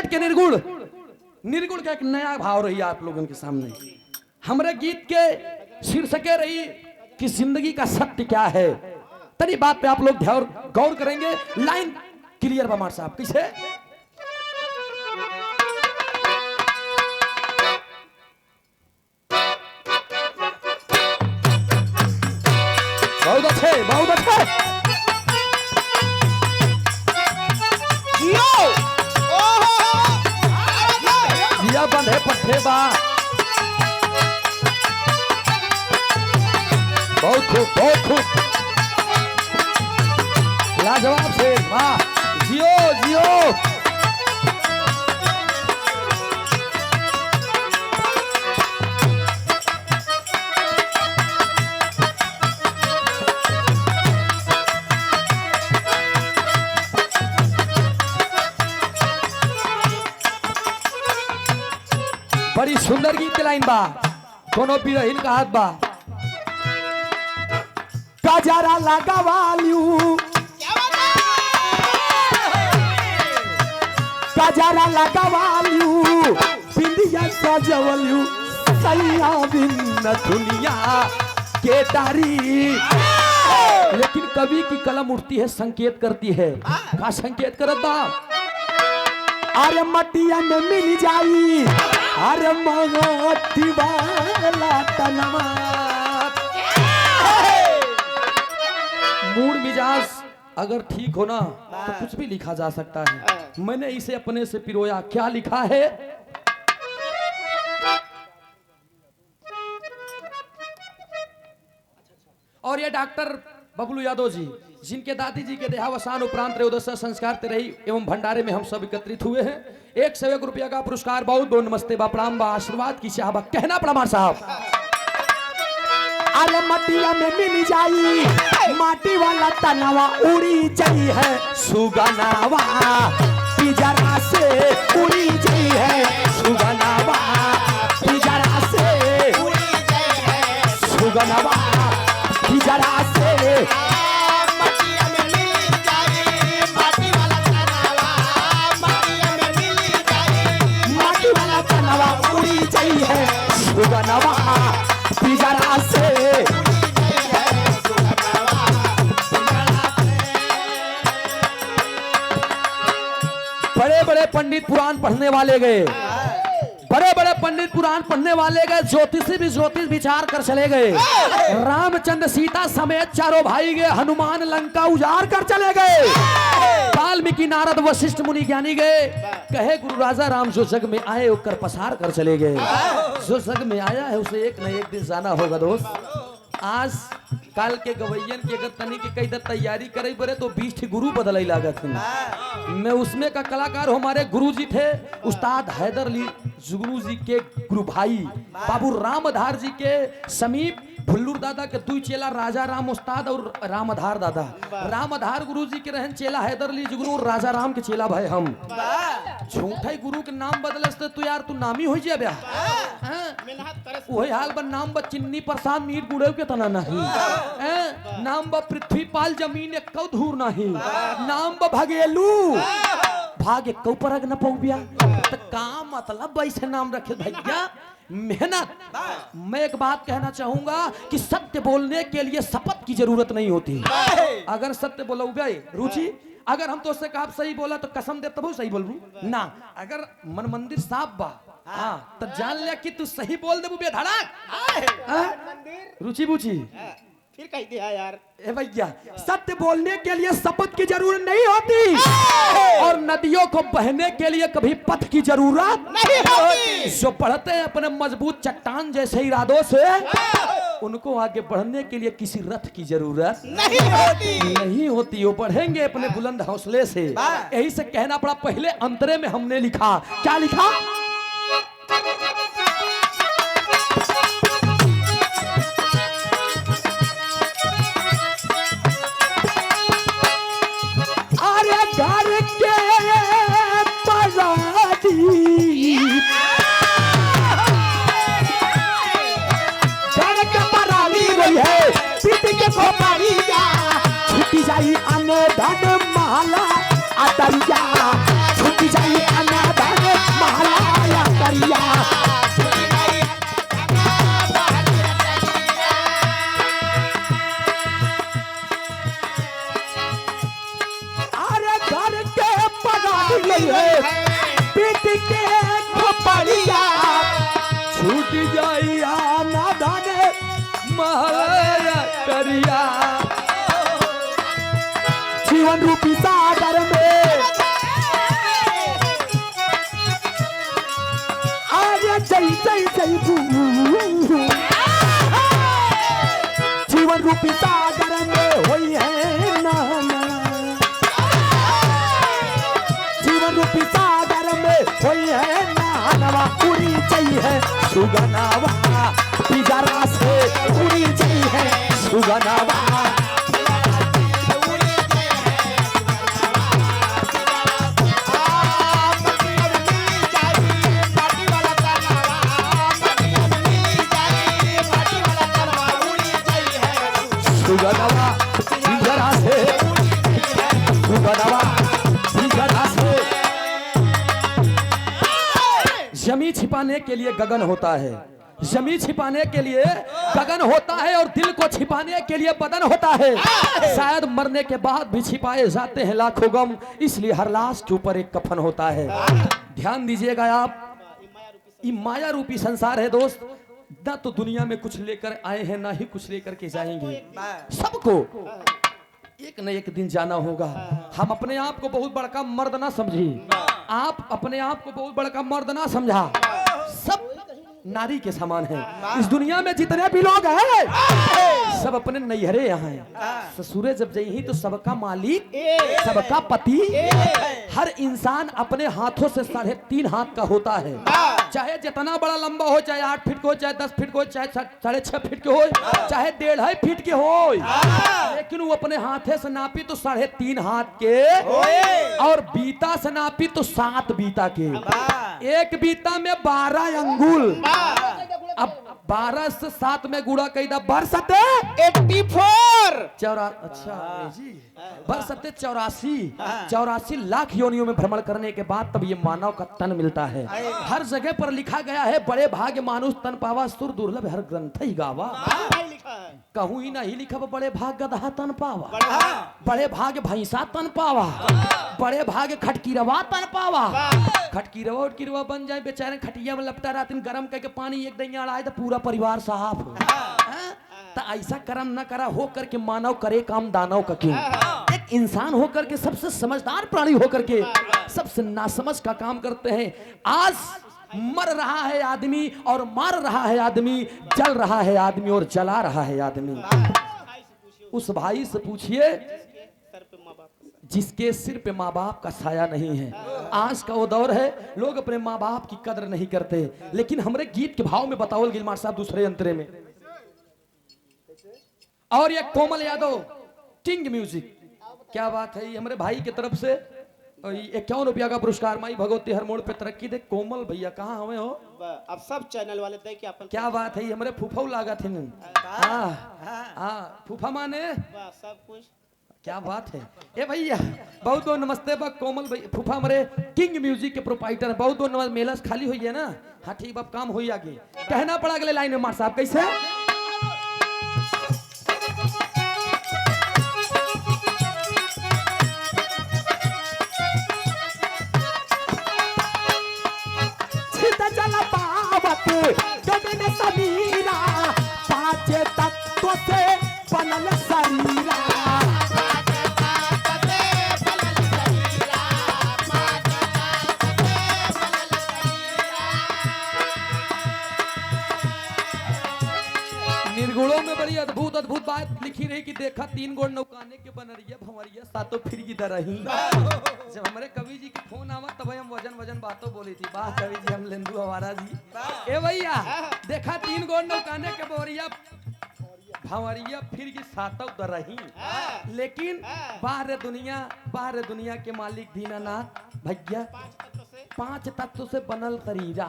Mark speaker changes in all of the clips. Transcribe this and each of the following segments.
Speaker 1: बैठ के निर्गुण निर्गुण का एक नया भाव रही आप लोगों के सामने। हमारे गीत के शीर्षके रही कि जिंदगी का सत्य क्या है। तनी बात पे आप लोग गौर करेंगे। लाइन क्लियर बमार साहब किसे बहुत अच्छे बहुत अच्छे जिया बंधे पट्टे बा बहुत खूब लाजवाब से वाह जियो जियो। बड़ी सुंदर गीत के लाइन बा कोनो बिरहिन का हाथ बा गजरा लगावालियू गजरा लगावालियू बिंदिया सजवलियू सैया बिन दुनिया के तारी। लेकिन कवि की कलम उठती है संकेत करती है का संकेत करत बा अरे मटिया में मिल जाई अरे मगती वाला तनमा। मूड मिजाज अगर ठीक हो ना तो कुछ भी लिखा जा सकता है। मैंने इसे अपने से पिरोया। क्या लिखा है और ये डॉक्टर बबलू यादव जी जिनके दादी जी के देहावसान उपरांत त्रयोदश संस्कार तेरही एवं भंडारे में हम सब एकत्रित हुए हैं। 101 रुपया का पुरस्कार बहुत बहुत नमस्ते बा प्रणाम बा आशीर्वाद की चाहबा कहना प्रमाण साहब। अरे मटिया में मिल जाई माटी वाला तनावा उड़ी जाई है सुगनावा पिजरा से उड़ी जाई है सुगनावा पिजरा से उड़ी जाई है सुगनावा पिजरा से
Speaker 2: मटिया में मिल जाई माटी वाला तनावा मटिया में मिल जाई
Speaker 1: माटी वाला तनावा उड़ी जाई है सुगनावा पिजरा से। बड़े बड़े पंडित पुराण पढ़ने वाले गए बड़े बड़े पंडित पुराण पढ़ने वाले गए ज्योतिषी भी ज्योतिष विचार कर चले गए। रामचंद्र सीता समेत चारों भाई गए हनुमान लंका उजाड़ कर चले गए। वाल्मीकि नारद वशिष्ठ मुनि ज्ञानी गए कहे गुरु राजा राम जो जग में आए वो कर पसार कर चले गए। जो जग में आया है उसे एक न एक दिन जाना होगा दोस्त। आज काल के गवैयन की अगर तनी के कई तैयारी करे बरे तो 20 गुरु बदल लागत है। मैं उसमें का कलाकार हमारे गुरु जी थे उस्ताद हैदर अली जुगनू जी के गुरु भाई बाबू रामधार जी के समीप भुल्लूर दादा के दुई चेला राजा राम उस्ताद और रामधार दादा। रामधार गुरु जी के रहन चेला हैदर अली जुगनू और राजा राम के चेला भाई हम। झूठे गुरु के नाम बदलस तो यार तू नामी हो जा ब्या वही हाल बन नाम ब चिन्नी प्रसाद मीर गुड़े के तना नहीं नाम ब पृथ्वीपाल जमीन एक कौ धूर नहीं नाम ब भगेलू भागे कौ परग न पौबिया तो का मतलब ऐसे नाम रखे भैया मेहनत। मैं एक बात कहना चाहूंगा कि सत्य बोलने के लिए शपथ की जरूरत नहीं होती। अगर सत्य बोलो भाई रुचि अगर हम तो उससे कहा सही बोला तो कसम दे तब सही बोलू ना। अगर मन मंदिर साफ बा हाँ तो जान लिया कि तू सही बोल दे बुबे धड़ाक रुचि बुची
Speaker 2: फिर कह दिया यार।
Speaker 1: ए भैया सत्य बोलने के लिए शपथ की जरूरत नहीं होती और नदियों को बहने के लिए कभी पथ की जरूरत
Speaker 2: नहीं होती।
Speaker 1: जो बढ़ते हैं अपने मजबूत चट्टान जैसे इरादों से उनको आगे बढ़ने के लिए किसी रथ की जरूरत नहीं होती। वो बढ़ेंगे अपने बुलंद हौसले से। यही से कहना पड़ा पहले अंतरे में हमने लिखा क्या लिखा छुट्टी जाई अने धन महला अतरिया छुट्टी जाई अने धन गई है पीट के खोपड़िया छूट जाई ना दाने महल करिया जीवन रूपी सागर में आज जय जय जय जीवन रूपी सागर में होई है नाना जीवन रूपी सागर में होई है नानवा उड़ी चाहिए सुगनावा पिजरा से उड़ी चाहिए सुगनावा सुगनावा पिजरा से सुगनावा पिजरा से जमी छिपाने के लिए गगन होता है जमी छिपाने के लिए गगन होता है और दिल को छिपाने के लिए बदन होता है शायद मरने के बाद भी छिपाए जाते हैं लाखों गम इसलिए हर लाश के ऊपर एक कफन होता है ध्यान दीजिएगा आप ये माया रूपी संसार है दोस्त ना तो दुनिया में कुछ लेकर आए हैं ना ही कुछ लेकर के जाएंगे सबको एक न एक दिन जाना होगा हम अपने आप को बहुत बड़का मर्द ना समझी आप अपने आप को बहुत बड़का मर्द ना समझा सब नारी के समान है इस दुनिया में जितने भी लोग हैं सब अपने नैहरे यहाँ हैं ससुरे जब जाइए तो सबका मालिक सबका पति हर इंसान अपने हाथों से 3.5 हाथ का होता है चाहे जितना बड़ा लंबा हो चाहे 8 फीट का हो चाहे 10 फीट का हो चाहे 6.5 फीट के हो चाहे 1.5 फीट के हो लेकिन वो अपने हाथे से नापी तो 3.5 हाथ के और बीता से नापी तो 7 बीता के एक बीता में 12 अंगुल अब 12 से 7 में गुड़ा कई दा बरसते
Speaker 2: 84
Speaker 1: अच्छा जी बरसते 84 लाख योनियों में भ्रमण करने के बाद तब ये मानव का तन मिलता है हर जगह पर लिखा गया है बड़े भाग्य मानुष तन पावा सुर दुर्लभ हर ग्रंथ ही गावा कहूँ ही नहीं लिखा बड़े भाग गधा तन पावा बड़े भाग भैंसा तन पावा बड़े भाग खटकीरवा तन पावा खटकीरवा उटकीरवा बन जाए बेचारे खटिया में लपटा रात गरम करके पानी एक दैया अड़ाए तो पूरा परिवार साफ हो तो ऐसा कर्म न करा हो करके मानव करे काम दानव का क्यों एक इंसान होकर के सबसे समझदार प्राणी होकर के सबसे नासमझ का काम करते हैं आज मर रहा है आदमी और मार रहा है आदमी जल रहा है आदमी और जला रहा है आदमी उस भाई से पूछिए जिसके सिर पे माँ बाप का साया नहीं है आज का वो दौर है लोग अपने माँ बाप की कदर नहीं करते लेकिन हमारे गीत के भाव में बताओ गिलमार साहब दूसरे अंतरे में और ये कोमल यादव किंग म्यूजिक क्या बात है ये हमारे भाई की तरफ से 51 रुपया का पुरस्कार माई भगवती हर मोड़ पे तरक्की दे कोमल भैया कहाँ हमें हो
Speaker 2: अब सब चैनल वाले दे के अपन
Speaker 1: क्या बात है ये हमारे फूफा लागा थे हाँ फूफा माने
Speaker 2: सब कुछ
Speaker 1: क्या बात है ए भैया बहुत बहुत नमस्ते बा कोमल भैया फूफा हमारे किंग म्यूजिक के प्रोपाइटर बहुत बहुत नमस्ते मेला खाली हुई है ना हाँ ठीक अब काम हुई आगे कहना पड़ा अगले लाइन में मार साहब कैसे गगन समीरा 5 तत्वों से बनल शरीरा निर्गुणों में बड़ी अद्भुत अद्भुत बात लिखी रही कि देखा 3 गोड़ नौकाने के बनरिया भंवरिया सातों फिर की दरही जब हमारे कवि जी की फोन आवा तब हम वजन बातों बोली थी वाह कवि जी हम लेंदू हमारा जी ए भैया देखा 3 गोड़ नौकाने के बोरिया भंवरिया फिर की सातों दरही लेकिन बाहर दुनिया के मालिक दीनानाथ भैया 5 तत्व से बनल शरीरा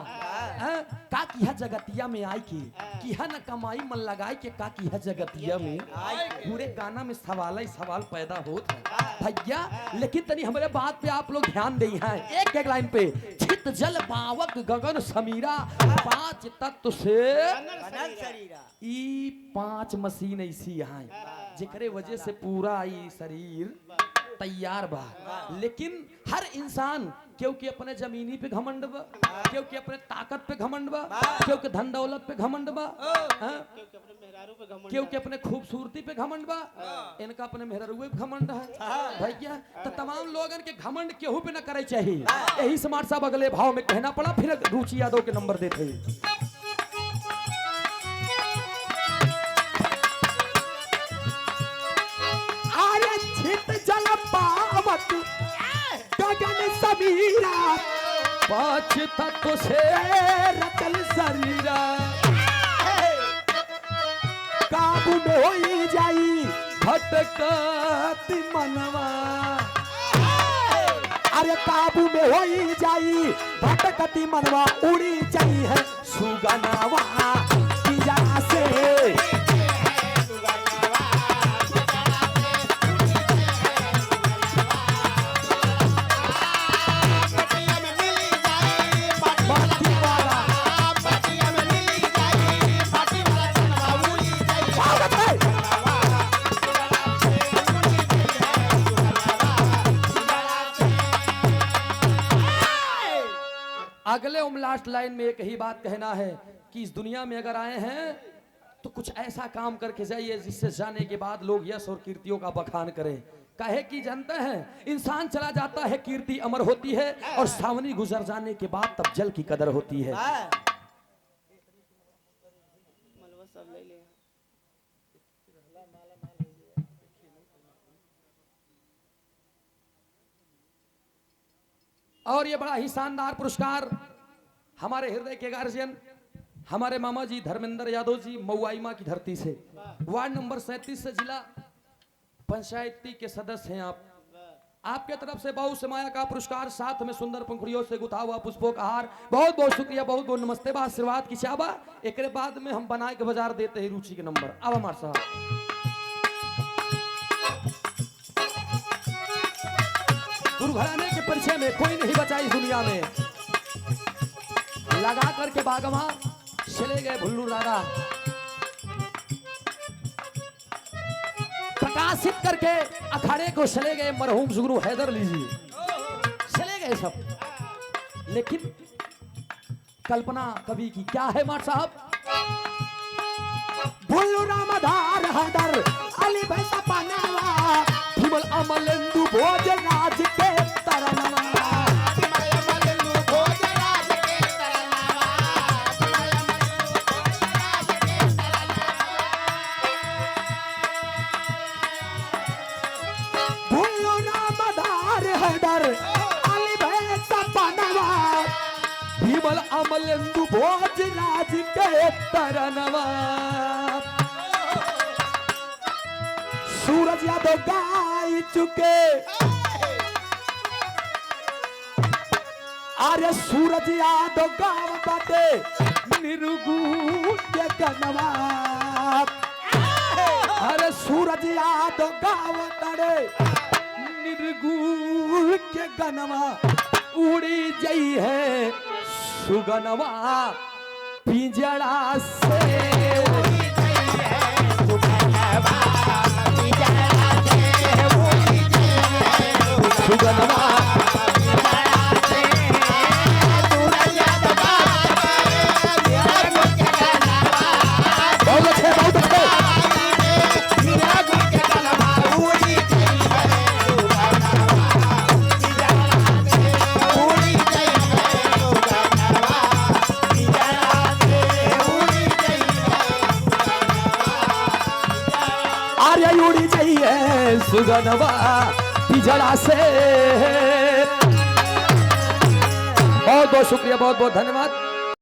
Speaker 1: का किया जगतिया में आई की किया न कमाई मन लगाई के का किया जगतिया में पूरे गाना में सवाल ही सवाल पैदा होता है भैया लेकिन तनी हमारे बात पे आप लोग ध्यान दे हैं एक एक लाइन पे छित जल पावक गगन समीरा 5 तत्व से ई 5 मशीन ऐसी यहाँ जेकरे वजह से पूरा ई शरीर तैयार बा लेकिन हर इंसान क्योंकि अपने जमीनी पे घमंड बा, क्योंकि अपने ताकत पे घमंड बा, क्योंकि धन दौलत पे घमंड बा, हाँ?
Speaker 2: क्योंकि अपने मेहरारू पे घमंड
Speaker 1: क्योंकि अपने खूबसूरती पे घमंड बा, इनका अपने मेहरारूए पे घमंड है भैया। तो तमाम लोगन के घमंड केहू पे न करे चाहिए। यही स्मार्ट साहब अगले भाव में कहना पड़ा, फिर रुचि यादव के नंबर देते हैं। गगन समीरा पांच तत्व से रतन शरीरा, काबू में हो जाई भटकती मनवा, अरे काबू में हो जाई भटकती मनवा, उड़ी जाई है सुगनावा पिंजरा से। अगले लास्ट लाइन में एक ही बात कहना है कि इस दुनिया में अगर आए हैं तो कुछ ऐसा काम करके जाइए जिससे जाने के बाद लोग यश और कीर्तियों का बखान करें। काहे कि जानते हैं इंसान चला जाता है कीर्ति अमर होती है, और सावनी गुजर जाने के बाद तब जल की कदर होती है। और ये बड़ा ही शानदार पुरस्कार हमारे हृदय के गार्जियन हमारे मामा जी धर्मेंद्र यादव जी मऊआईमा की धरती से, वार्ड नंबर 37 से जिला पंचायती के सदस्य हैं आप। आपके तरफ से बहुत समाया का पुरस्कार, साथ में सुंदर पंखुड़ियों से गुथा हुआ पुष्पों का हार। बहुत बहुत शुक्रिया, बहुत बहुत नमस्ते बा, आशीर्वाद की चाबा। एक बाद में हम बना के बाजार देते हैं रुचि के नंबर। अब हमारे साहब घराने के परिचय में कोई नहीं बचा इस दुनिया में, लगा करके बागवा चले गए भुल्लू राधा, प्रकाशित करके अखाड़े को चले गए मरहूम जुगनू हैदर लीजिए, चले गए सब। लेकिन कल्पना कवि की क्या है मार साहब, भुल्लू रामधार हैदर अली भैसा पानावा, विमल अमलेंदु भोजराज के तरनवा, भुल्लू रामधार हैदर अली भैसा पानावा, विमल अमलेंदु भोजराज के तरनवा। सूरज यादव गाय चुके, अरे सूरज यादव गाँव बाटे निर्गुण के गनवा, अरे सूरज यादव गाँव बाटे निर्गुण के गनवा, उड़ी जई है सुगनवा पिंजरा से, उड़ी जई है सुगनवा सुगनवा। बहुत अच्छे बहुत अच्छे। आर्य उड़ी चाहिए सुगनवा पिंजरा से। बहुत बहुत शुक्रिया, बहुत बहुत धन्यवाद।